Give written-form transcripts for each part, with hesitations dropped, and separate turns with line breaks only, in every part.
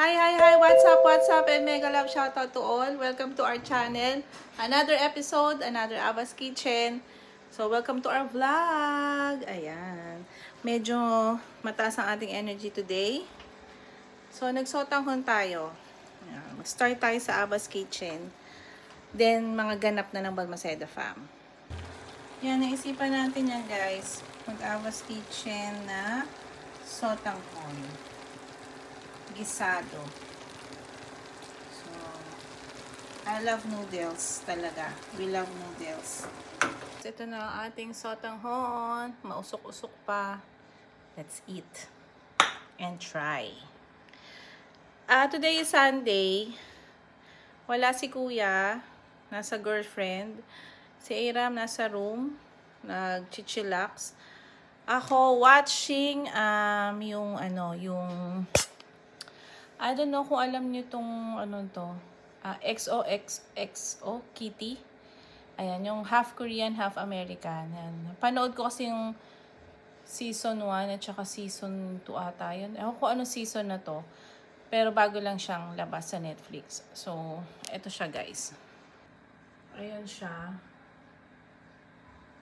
Hi, what's up, and mega love shoutout to all. Welcome to our channel. Another episode, another Ava's Kitchen. So, welcome to our vlog. Ayan. Medyo mataas ang ating energy today. So, nagsotanghon tayo. Mag-start tayo sa Ava's Kitchen. Then, mga ganap na ng Balmaceda Fam. Yan, naisipan natin yan guys. Mag-Ava's Kitchen na sotanghon. Gisado. So, I love noodles talaga. We love noodles. So, ito na ang ating sotanghon. Mausok-usok pa. Let's eat. And try. Today is Sunday. Wala si Kuya. Nasa girlfriend. Si Aram nasa room. Nag-chichillax. Ako watching yung I don't know kung alam niyo tong XOXO Kitty. Ayan, yung half Korean, half American. Ayan. Panood ko kasi yung season 1 at saka season 2 ata yun. Ewan ko anong season na to. Pero bago lang siyang labas sa Netflix. So, eto siya guys. Ayan siya.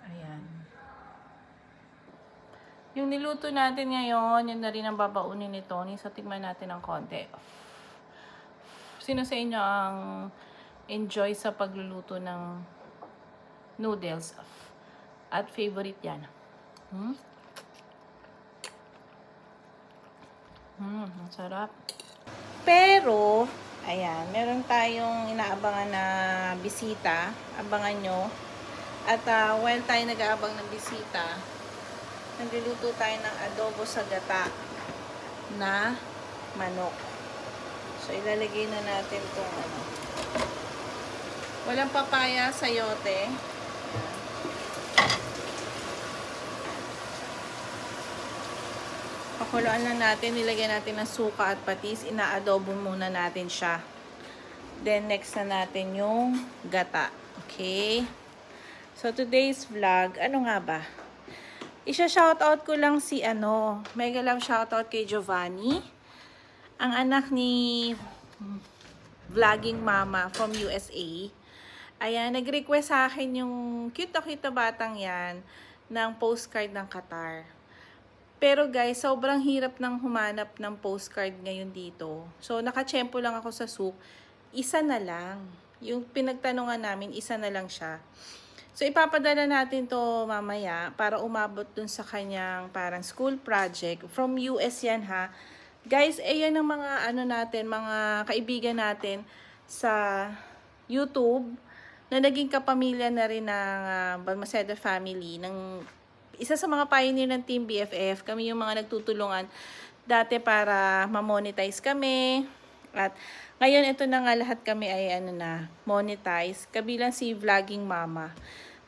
Ayan. Yung niluto natin ngayon, yun na rin ang babaunin ni Tony. So, tignan natin ng konti. Sino sa inyo ang enjoy sa pagluluto ng noodles? At favorite yan? Masarap. Pero, ayan, meron tayong inaabangan na bisita. Abangan nyo. At while tayo nag-aabang ng bisita, nagluluto tayo ng adobo sa gata na manok. So, ilalagay na natin itong walang papaya, sayote. Pakuluan lang natin, nilagyan natin ng suka at patis. Ina-adobo muna natin siya. Then, next na natin yung gata. Okay? So, today's vlog, ano nga ba? Isha-shoutout ko lang si mega love shoutout kay Giovanni. Ang anak ni vlogging mama from USA. Ayan, nag-request sa akin yung cute na cute na batang yan ng postcard ng Qatar. Pero guys, sobrang hirap nang humanap ng postcard ngayon dito. So, nakachempo lang ako sa souk. Isa na lang. Yung pinagtanungan namin, isa na lang siya. So, ipapadala natin to mamaya para umabot dun sa kanyang parang school project. From US yan ha. Guys, ayan ang mga natin, mga kaibigan natin sa YouTube na naging kapamilya na rin ng Balmaceda family. Isa sa mga pioneer ng Team BFF. Kami yung mga nagtutulungan dati para ma-monetize kami. At ngayon, ito na nga lahat kami ay monetize. Kabilang si Vlogging Mama.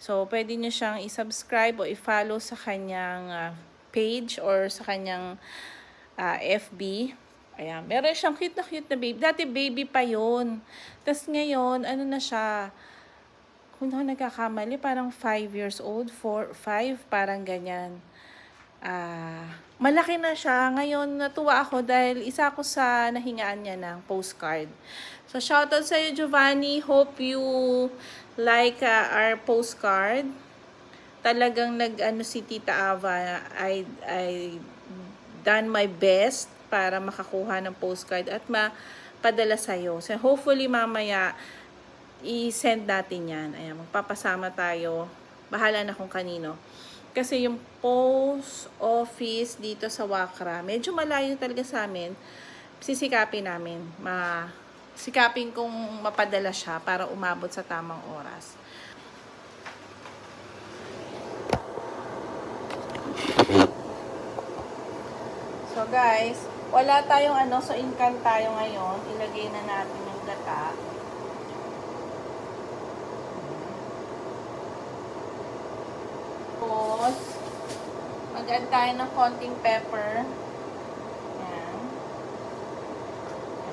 So, pwede nyo siyang i-subscribe o i-follow sa kanyang page or sa kanyang FB. Ayan. Meron siyang cute na baby. Dati baby pa yun. Tapos ngayon, na siya? Kung ako nagkakamali, parang 5 years old. 4, 5, parang ganyan. Malaki na siya. Ngayon, natuwa ako dahil isa ako sa nahingaan niya ng postcard. So, shoutout sa iyo, Giovanni. Hope you like our postcard. Talagang si Tita Ava, I done my best para makakuha ng postcard at mapadala sa'yo. So, hopefully, mamaya, i-send natin yan. Ayan, magpapasama tayo. Bahala na kung kanino. Kasi yung post office dito sa Wakra, medyo malayo talaga sa amin. Sisikapin namin. Sikapin kong mapadala siya para umabot sa tamang oras. So guys, wala tayong so incan tayo ngayon. Ilagay na natin yung gata. Tapos, mag-add tayo ng konting pepper. Ayan.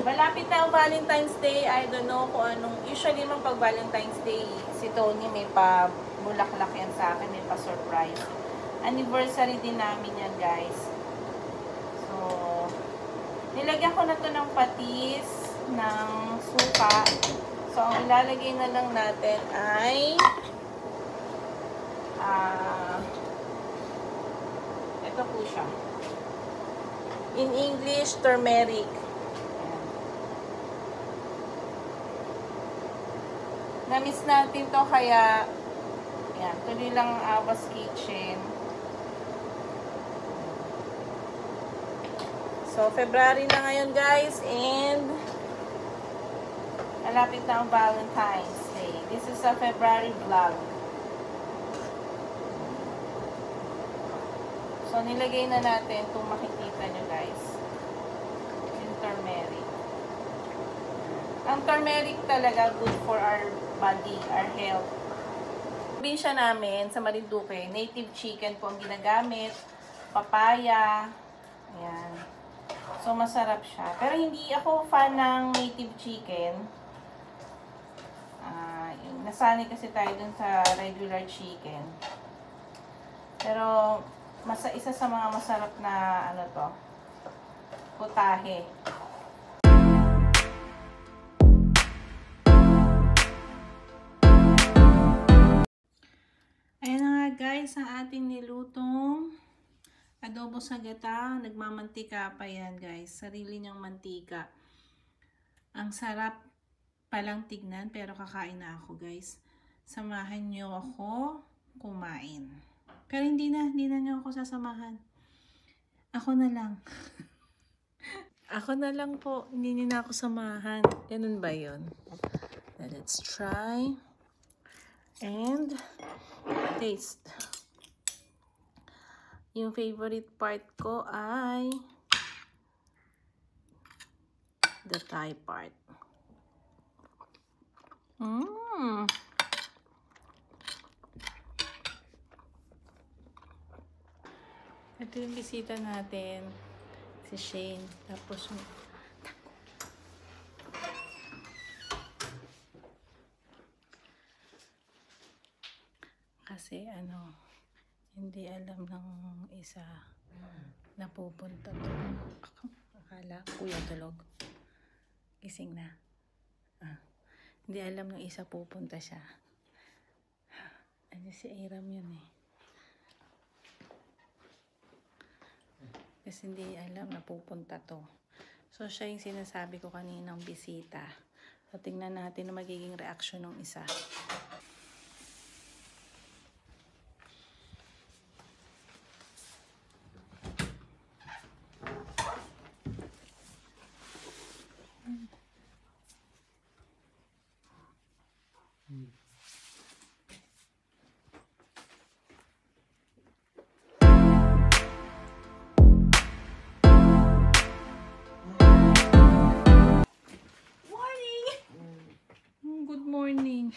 Malapit na ang Valentine's Day. I don't know kung anong. Usually naman pag Valentine's Day, si Tony may pa-bulaklak yan sa akin. May pa-surprise. Anniversary din namin yan, guys. So, Nilagyan ko na to ng patis, ng suka. So, ang ilalagay na lang natin ay ito po siya. In English, turmeric. Na-miss natin to kaya yan, tuloy lang ang Awas Kitchen. So, February na ngayon guys, and malapit na ang Valentine's Day. This is a February vlog. So, nilagay na natin itong makikita nyo guys. Yung turmeric. Ang turmeric talaga good for our body, our health. Probinsya namin sa Marinduque, native chicken po ang ginagamit. Papaya. Ayan. So, masarap siya. Pero hindi ako fan ng native chicken. Nasanay kasi tayo dun sa regular chicken. Pero, isa sa mga masarap na ano to, putahe. Ayan na nga guys, ang ating nilutong adobo sa gata. Nagmamantika pa yan guys. Sarili niyang mantika. Ang sarap palang tignan, pero kakain na ako guys. Samahan niyo ako kumain. Pero hindi na niyo ako sasamahan. Ako na lang. Ako na lang po. Hindi niyo na ako samahan. Ganun ba yun? Let's try. And taste. Yung favorite part ko ay the Thai part. Ito yung bisita natin, si Shane. Tapos kasi hindi alam ng isa na pupunta to. Akala, kuya tulog. Gising na. Hindi alam ng isa pupunta siya. Ano si Aram yun eh. Kasi hindi alam na pupunta to. So, siya yung sinasabi ko kaninang bisita. So, tingnan natin na magiging reaksyon ng isa. Good morning.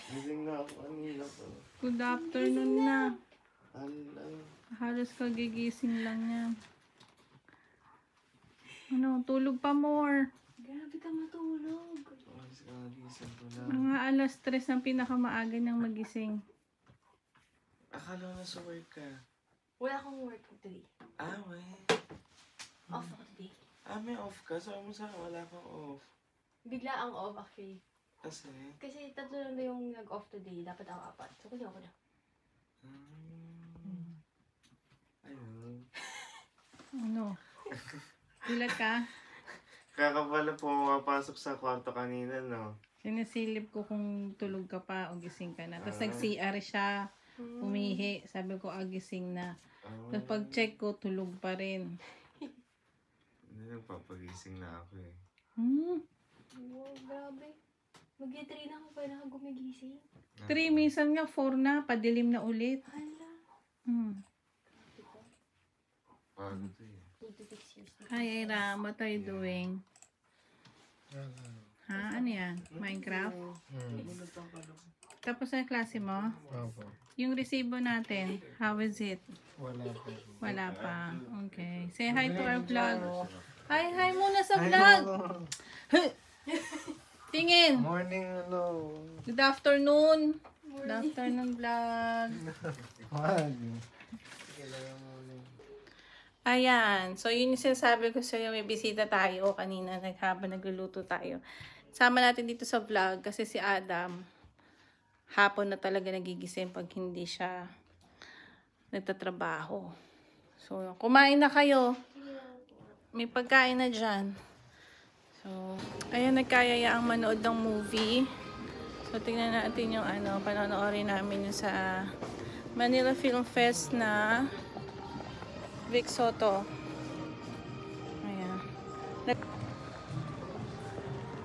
Good afternoon na. Halos kagigising lang yan. Tulog pa more.
Grabe ka matulog.
Mga alas 3 ang pinakamaaga niyang magising.
Akala na sa work ka.
Wala akong work today.
May.
Off ako today.
May off ka? So, wala kang off.
Bigla ang off actually.
Kasi
3 lang na yung nag-off today. Dapat ako 4. So, kunin ako na.
Ayun.
Ilat ka?
Kakapala po mapasok sa kwarto kanina, no?
Sinisilip ko kung tulog ka pa o gising ka na. Tapos nag-CR siya. Umihi. Sabi ko, gising na. Tapos pag-check ko, tulog pa rin.
Hindi, nagpapagising na ako eh.
Wow, grabe. Mag-3 na ako pa na gumigising.
3, minsan nga 4 na. Padilim na ulit.
Hala.
Pagod eh.
2 to 6 years.
Hi, Ira. What are you doing? Ha? Ano yan? Minecraft? Tapos na klase mo? Yung resibo natin, how is it? Wala pa. Okay. Say hi to our vlog. Hi muna sa vlog. Tingin.
Morning, hello.
Good afternoon. Good afternoon vlog. Ayan. So, yun yung sinasabi ko sa'yo. May bisita tayo kanina habang nagluluto tayo. Sama natin dito sa vlog kasi si Adam, hapon na talaga nagigising pag hindi siya nagtatrabaho. So, kumain na kayo. May pagkain na dyan. So, ayan, nagkayayaang manood ng movie. So, tingnan natin yung panonoorin namin yung sa Manila Film Fest na Vic Soto. Ayan.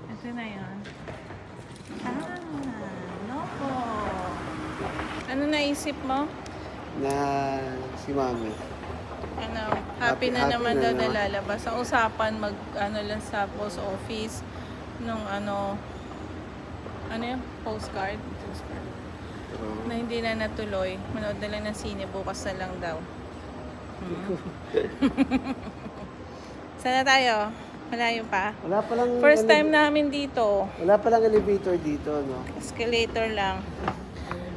Ito na yun. Loko. Ano naisip mo?
Na si Mami.
Happy na
Happy
naman
na
daw
naman.
na lalabas. Ang usapan, lang sa post office nung yung postcard na hindi na natuloy. Manood na lang ng sine, bukas na lang daw. Sana tayo? Malayo pa?
Wala pa lang
First time namin dito.
Wala pa lang elevator dito, no?
Escalator lang.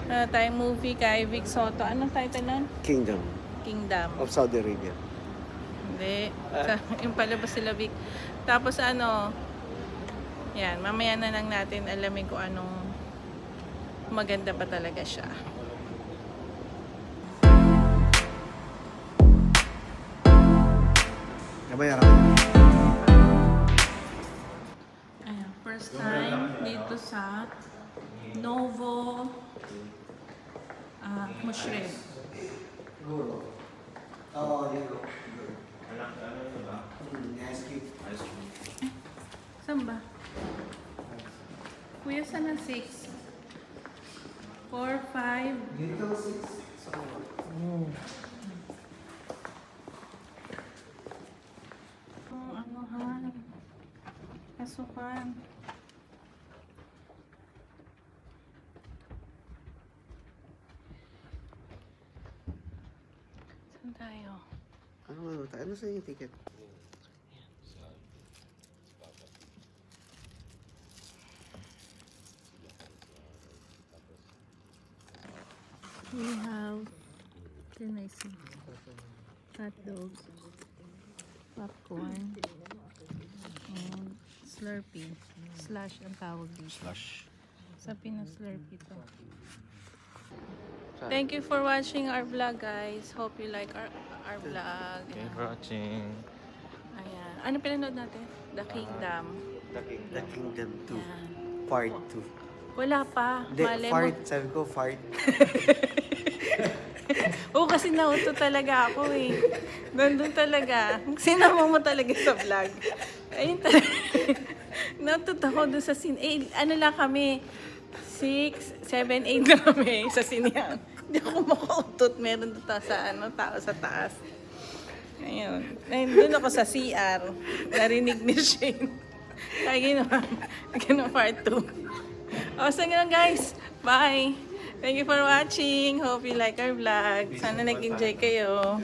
Tayong movie kay Vic Soto. Anong title nun?
Kingdom
Kingdom.
of Saudi Arabia.
Hindi. Yung palabas sila Vic. Tapos yan, mamaya na lang natin alamin kung anong maganda ba talaga siya.
Nabayaran ko.
Ayan, first time dito sa Novo Mushroom.
Oh, yun.
Saan ba? Kuya, saan ang 6? 4, 5.
Dito, 6.
Pasukan. Saan tayo?
Ano sa yung ticket?
We have hot dogs, popcorn, and Slurpee. Slush ang tawag dito.
Slush.
Sa Pinas Slurpee to. Thank you for watching our vlog, guys. Hope you like our vlog.
Thank you for watching.
Ayan. Ano pinanood natin? The Kingdom.
The Kingdom 2.
Ayan.
Part 2.
Wala pa.
Hindi,
Malay mo.
fart. Sabi ko, fart.
Oo, kasi nauto talaga ako eh. Nandun talaga. Sinama mo talaga sa vlog. Ayun talaga. Nautot ako doon sa scene. Eh, ano lang kami, 6, 7, 8 na kami sa sinehan. Hindi ako makautot. Meron doon tao sa taas. Ayun. Doon ako sa CR. Narinig ni Shane. Kaya ginawa part 2. O, so ganun guys. Bye! Thank you for watching. Hope you like our vlog. Sana nag-enjoy kayo.